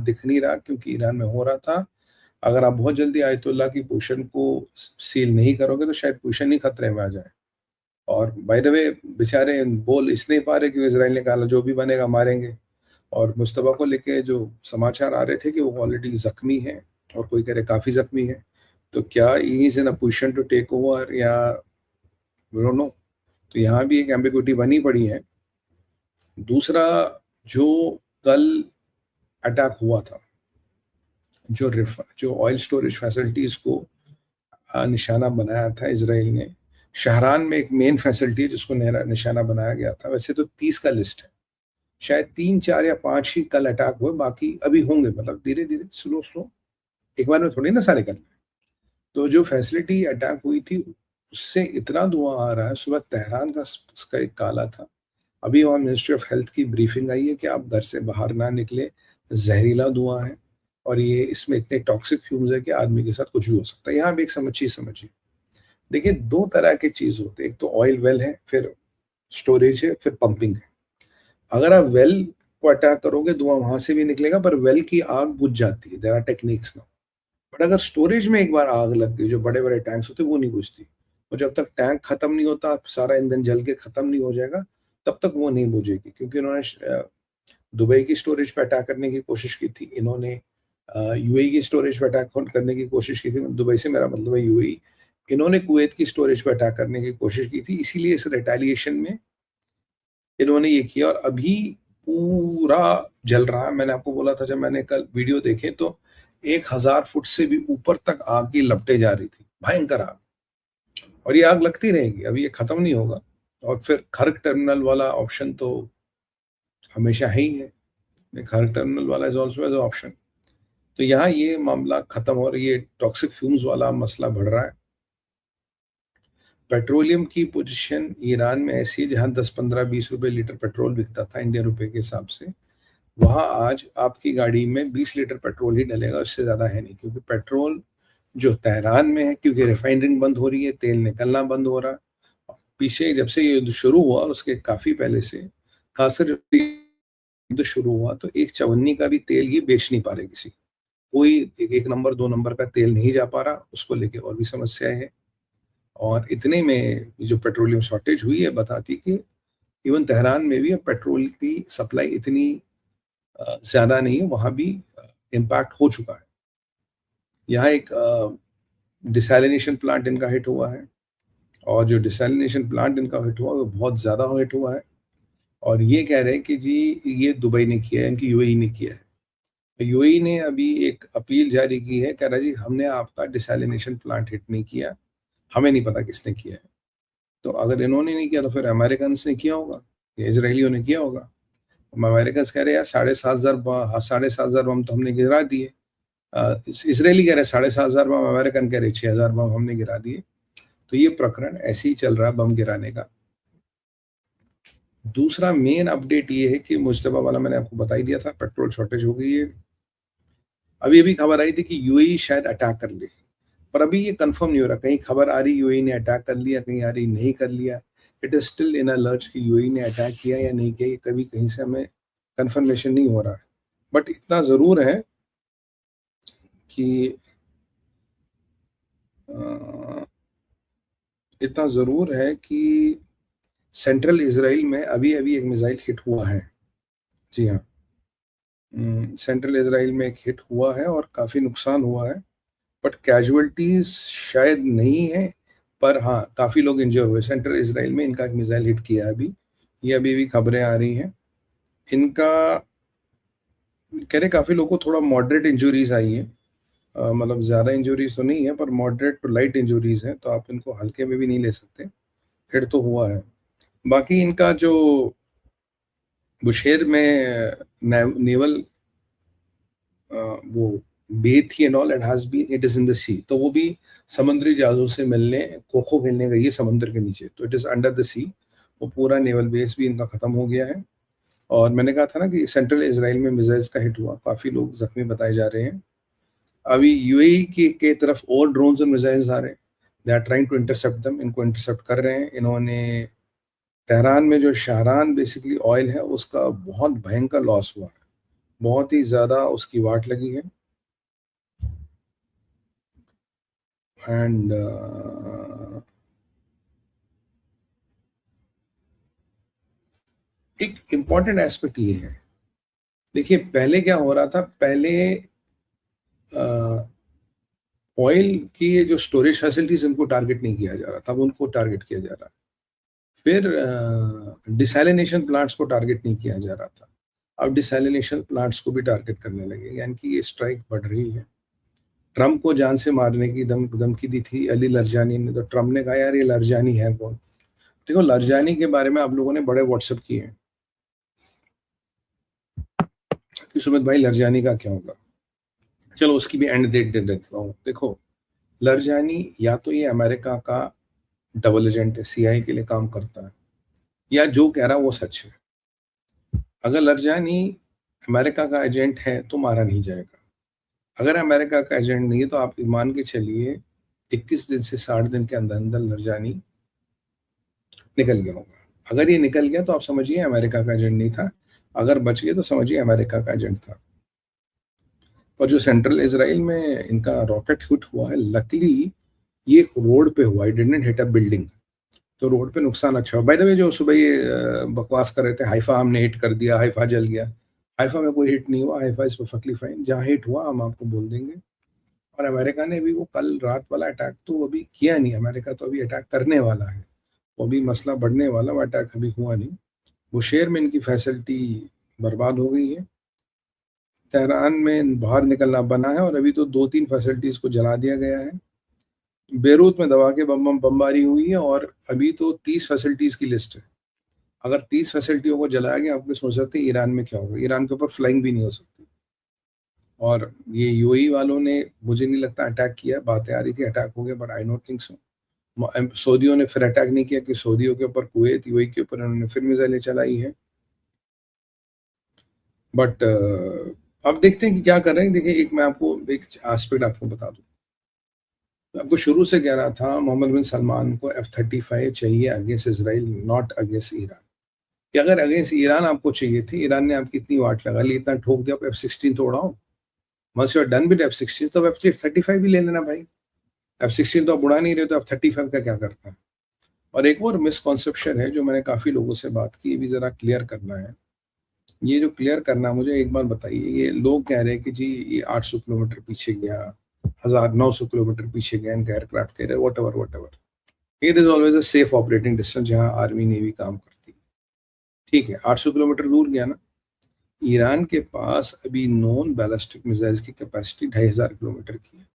दिख नहीं रहा क्योंकि ईरान में हो रहा था। अगर आप बहुत जल्दी आयतुल्लाह की पोजीशन को सील नहीं करोगे तो शायद पोजीशन ही खतरे में आ जाए। और बाय द वे बेचारे बोल इसलिए पा रहे कि इजराइल ने कहा जो भी बनेगा मारेंगे। और मुश्तबा को लेके जो समाचार आ रहे थे कि वो ऑलरेडी जख्मी है और कोई कह रहे काफी जख्मी है। तो क्या he is in a position to take over या वी डोंट नो। तो यहाँ भी एक एम्बिग्विटी बनी पड़ी है। दूसरा, जो कल अटैक हुआ था, जो ऑयल स्टोरेज फैसिलिटीज को निशाना बनाया था इसराइल ने, शहरान में एक मेन फैसिलिटी है जिसको निशाना बनाया गया था। वैसे तो 30 का लिस्ट है, शायद 3, 4 या 5 ही कल अटैक हुए, बाकी अभी होंगे। मतलब धीरे धीरे स्लो स्लो, एक बार में थोड़ी ना सारे करना है। तो जो फैसिलिटी अटैक हुई थी उससे इतना धुआं आ रहा है। सुबह तेहरान का एक काला था। अभी वहाँ मिनिस्ट्री ऑफ हेल्थ की ब्रीफिंग आई है कि आप घर से बाहर ना निकले, जहरीला धुआं है और ये इसमें इतने टॉक्सिक फ्यूम्स है कि आदमी के साथ कुछ भी हो सकता है। यहाँ भी एक समझिए, देखिए 2 तरह की चीज होते हैं। एक तो ऑयल वेल है, फिर स्टोरेज है, फिर पंपिंग है। अगर आप वेल को अटैक करोगे धुआं वहां से भी निकलेगा, पर वेल की आग बुझ जाती है। देयर आर टेक्निक्स ना। बट अगर स्टोरेज में एक बार आग लग गई, जो बड़े बड़े टैंक्स होते हैं वो नहीं बुझती। और जब तक टैंक खत्म नहीं होता, सारा ईंधन जल के खत्म नहीं हो जाएगा, तब तक वो नहीं बुझेगी। क्योंकि उन्होंने दुबई की स्टोरेज पे अटैक करने की कोशिश की थी, इन्होंने यूएई की स्टोरेज पे अटैक करने की कोशिश की थी। दुबई से मेरा मतलब है यूएई। इन्होंने कुवैत की स्टोरेज पे अटैक करने की कोशिश की थी। इसीलिए इस रिटेलिएशन में इन्होंने ये किया और अभी पूरा जल रहा है। मैंने आपको बोला था, जब मैंने कल वीडियो देखे तो 1000 फुट से भी ऊपर तक आग की लपटें जा रही थी, भयंकर आग। और ये आग लगती रहेगी, अभी ये खत्म नहीं होगा। और फिर खर्क टर्मिनल वाला ऑप्शन तो हमेशा है ही है। खर्क टर्मिनल वाला इज ऑल्सो एज ऑप्शन। तो यहाँ ये मामला खत्म हो रही है, टॉक्सिक फ्यूम्स वाला मसला बढ़ रहा है। पेट्रोलियम की पोजीशन ईरान में ऐसी है जहां 10, 15, 20 रुपए लीटर पेट्रोल बिकता था इंडियन रुपए के हिसाब से, वहां आज आपकी गाड़ी में 20 लीटर पेट्रोल ही डलेगा, उससे ज्यादा है नहीं। क्योंकि पेट्रोल जो तेहरान में है, क्योंकि रिफाइनरिंग बंद हो रही है, तेल निकलना बंद हो रहा है। पीछे जब से ये युद्ध शुरू हुआ, उसके काफी पहले से, खासकर जब युद्ध शुरू हुआ, तो 1 का भी तेल ही बेच नहीं पा रहे किसी को। कोई 1 नंबर 2 नंबर का तेल नहीं जा पा रहा, उसको लेके और भी समस्याएं हैं। और इतने में जो पेट्रोलियम शॉर्टेज हुई है बताती कि इवन तेहरान में भी अब पेट्रोल की सप्लाई इतनी ज्यादा नहीं है, वहां भी इम्पैक्ट हो चुका है। यहाँ एक डिसैलिनेशन प्लांट इनका हिट हुआ है, और जो डिसैलिनेशन प्लांट इनका हिट हुआ वो बहुत ज्यादा हिट हुआ है। और ये कह रहे हैं कि जी ये दुबई ने किया है, इनकी यूएई ने किया है। तो यूएई ने अभी एक अपील जारी की है, कह रहा जी हमने आपका डिसैलिनेशन प्लांट हिट नहीं किया, हमें नहीं पता किसने किया है। तो अगर इन्होंने नहीं किया तो फिर अमेरिकन ने किया होगा या इसराइलियों ने किया होगा। अमेरिकन कह रहे यार 7,500 बम तो हमने गिरा दिए। इसराइली कह रहे 7,500 बम, अमेरिकन कह रहे 6,000 बम हमने गिरा दिए। तो ये प्रकरण ऐसे ही चल रहा है बम गिराने का। दूसरा मेन अपडेट ये है कि मुश्तबा वाला मैंने आपको बता ही दिया था, पेट्रोल शॉर्टेज हो गई है। अभी अभी खबर आई थी कि यूएई शायद अटैक कर ले, पर अभी ये कंफर्म नहीं हो रहा। कहीं खबर आ रही यूएई ने अटैक कर लिया, कहीं आ रही नहीं कर लिया। It is still in a large कि यूएई ने अटैक किया या नहीं किया, ये कभी कहीं से हमें कंफर्मेशन नहीं हो रहा है। बट इतना जरूर है कि सेंट्रल इसराइल में अभी अभी एक मिसाइल हिट हुआ है। जी हाँ, सेंट्रल इसराइल में एक हिट हुआ है और काफी नुकसान हुआ है। बट कैजुअलिटीज शायद नहीं है, पर हाँ काफी लोग इंजर हुए। सेंट्रल इसराइल में इनका एक मिसाइल हिट किया है अभी, ये अभी भी खबरें आ रही हैं। इनका कह रहे काफी लोगों को थोड़ा मॉडरेट इंजुरीज आई है, मतलब ज्यादा इंजुरीज तो नहीं है, पर मॉडरेट टू लाइट इंजुरीज है। तो आप इनको हल्के में भी नहीं ले सकते, हिट तो हुआ है। बाकी इनका जो बुशेर में नेवल वो बे थी and all, it is in the sea. तो वो भी समुद्री जहाजों से मिलने, खो खेलने गई है समुद्र के नीचे। तो इट इज अंडर द सी। वो पूरा नेवल बेस भी इनका खत्म हो गया है। और मैंने कहा था ना कि सेंट्रल इसराइल में मिसाइल्स का हिट हुआ, काफी लोग जख्मी बताए जा रहे हैं। अभी यूएई के तरफ और ड्रोन्स और मिसाइल्स आ रहे हैं। They are trying to intercept them, इनको इंटरसेप्ट कर रहे हैं। इन्होंने तेहरान में जो शाहरान बेसिकली ऑयल है उसका बहुत भयंकर लॉस हुआ है। बहुत ही ज़्यादा उसकी वाट लगी है। एंड एक इम्पॉर्टेंट एस्पेक्ट ये है, देखिए पहले क्या हो रहा था, पहले ऑयल की ये जो स्टोरेज फैसिलिटीज उनको टारगेट नहीं किया जा रहा था, अब उनको टारगेट किया जा रहा है। फिर डिसैलिनेशन प्लांट्स को टारगेट नहीं किया जा रहा था, अब डिसैलिनेशन प्लांट्स को भी टारगेट करने लगे, यानी कि ये स्ट्राइक बढ़ रही है। ट्रम्प को जान से मारने की धमकी दी थी अली लरजानी ने, तो ट्रम्प ने कहा यार ये लरजानी है कौन। देखो लरजानी के बारे में आप लोगों ने बड़े व्हाट्सएप किए हैं कि सुमित भाई लरजानी का क्या होगा, चलो उसकी भी एंड डेट दे देता हूँ। देखो लरजानी या तो ये अमेरिका का डबल एजेंट है, सीआईए के लिए काम करता है, या जो कह रहा है वो सच है। अगर लरजानी अमेरिका का एजेंट है तो मारा नहीं जाएगा, अगर अमेरिका का एजेंट नहीं है तो आप मान के चलिए 21 दिन से 60 दिन के अंदर अंदर लरजानी निकल गया होगा। अगर ये निकल गया तो आप समझिए अमेरिका का एजेंट नहीं था, अगर बच गया तो समझिए अमेरिका का एजेंट था। और जो सेंट्रल इसराइल में इनका रॉकेट हिट हुआ है, लकीली ये एक रोड पे हुआ, it didn't hit a building, तो रोड पे नुकसान अच्छा हुआ। बाय द वे जो सुबह ये बकवास कर रहे थे हाइफा हमने हिट कर दिया, हाइफा जल गया, हाइफा में कोई हिट नहीं हुआ, हाइफा इज परफेक्टली फाइन, जहाँ हिट हुआ हम आपको बोल देंगे। और अमेरिका ने भी वो कल रात वाला अटैक तो अभी किया नहीं, अमेरिका तो अभी अटैक करने वाला है, वो भी मसला बढ़ने वाला, वो अटैक अभी हुआ नहीं। बुशेर में इनकी फैसिलिटी बर्बाद हो गई है, तेहरान में बाहर निकलना बना है, और अभी तो 2-3 फैसिलिटीज को जला दिया गया है। बेरूत में दबा के बमबारी हुई है, और अभी तो 30 फैसिलिटीज की लिस्ट है। अगर 30 फैसिलिटियों को जलाया गया, आपको सोच सकते हैं ईरान में क्या होगा, ईरान के ऊपर फ्लाइंग भी नहीं हो सकती। और ये यूएई वालों ने मुझे नहीं लगता अटैक किया, बातें आ रही थी अटैक हो गया, but I don't think so. सऊदियों ने फिर अटैक नहीं किया कि सऊदियों के ऊपर कुवैत यूएई के ऊपर उन्होंने फिर मिसाइलें चलाई है। बट अब देखते हैं कि क्या कर रहे हैं। देखिए एक मैं आपको एक एस्पेक्ट आपको बता दूं, मैं आपको शुरू से कह रहा था मोहम्मद बिन सलमान को F-35 चाहिए against Israel, not against Iran. कि अगर अगेंस्ट ईरान आपको चाहिए थे, ईरान ने आपकी इतनी वाट लगा ली, इतना ठोक दिया, F-16 तो उड़ाओ। Once you are done with F-16 तो F-35 भी ले लेना भाई। F-16 तो आप उड़ा नहीं रहे, तो F-35 का क्या करना है। और एक और मिसकॉन्सेप्शन है जो मैंने काफी लोगों से बात की, ये भी जरा क्लियर करना है। ये जो क्लियर करना, मुझे एक बात बताइए, ये लोग कह रहे हैं कि जी ये 800 किलोमीटर पीछे गया, 1900 किलोमीटर पीछे गया इनका एयरक्राफ्ट, कह रहे what ever, it is always a safe operating distance जहां आर्मी नेवी काम करती है। ठीक है, 800 किलोमीटर दूर गया ना। ईरान के पास अभी नॉन बैलिस्टिक मिसाइल्स की कैपेसिटी 2500 किलोमीटर की है।